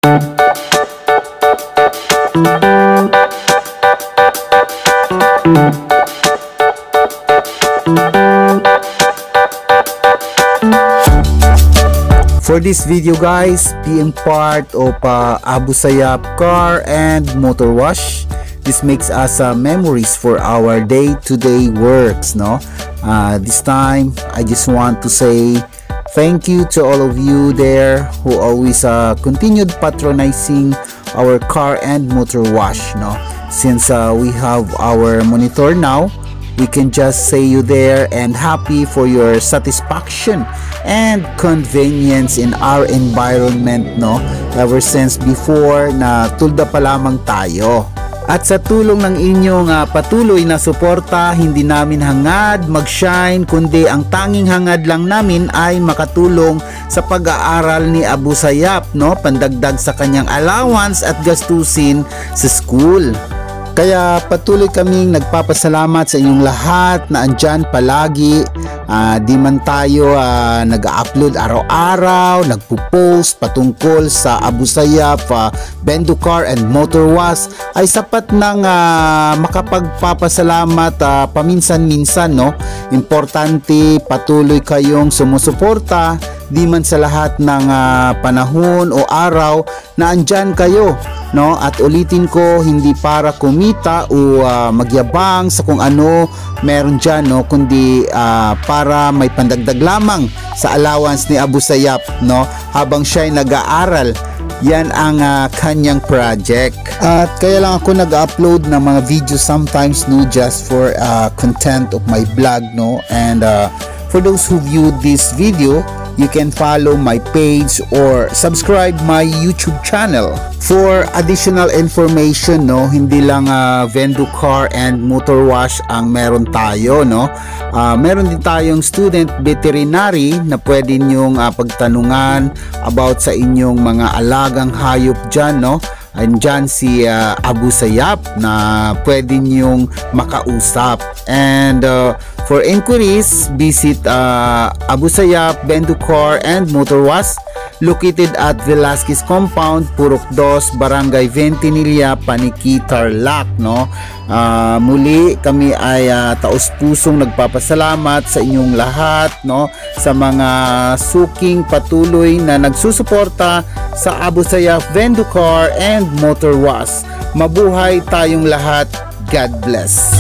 For this video guys, being part of Abu Sayyaf Car and Motor Wash, this makes us memories for our day-to-day works, no? This time I just want to say thank you to all of you there who always continued patronizing our car and motor wash, no? Since we have our monitor now, we can just say you there and happy for your satisfaction and convenience in our environment, no? Ever since before na tulda pa lamang tayo. At sa tulong ng inyong patuloy na suporta, hindi namin hangad mag-shine, kundi ang tanging hangad lang namin ay makatulong sa pag-aaral ni Abu Sayyaf, no? Pandagdag sa kanyang allowance at gastusin sa school. Kaya patuloy kaming nagpapasalamat sa inyong lahat na andyan palagi. Di man tayo nag-upload araw-araw, nagpo-post patungkol sa Abu Sayyaf Bendo Car and Motor Wash, ay sapat ng makapagpapasalamat paminsan-minsan, no? Importante patuloy kayong sumusuporta, di man sa lahat ng panahon o araw na andyan kayo, no? At ulitin ko, hindi para kumita o magyabang sa kung ano meron dyan, no? Kundi para may pandagdag lamang sa allowance ni Abu Sayyaf, no? Habang siya ay nag-aaral. Yan ang kanyang project. At kaya lang ako nag-upload ng mga videos sometimes, no? Just for content of my blog, no? And for those who viewed this video, you can follow my page or subscribe my YouTube channel for additional information, no? Hindi lang Vendo Car and Motor Wash ang meron tayo, no? Meron din tayong student veterinary na pwede nyong pagtanungan about sa inyong mga alagang hayop dyan, no? Andyan si Abu Sayyaf na pwede nyong makausap. And for inquiries, visit Abu Sayyaf Bendo Car and Motor Wash, located at Velasquez Compound, Purok 2, Barangay Ventinilla, Paniqui, Tarlac, no? Muli kami ay taos-pusong nagpapasalamat sa inyong lahat, no? Sa mga suking patuloy na nagsusuporta sa Abu Sayyaf Bendo Car and Motor Wash. Mabuhay tayong lahat. God bless.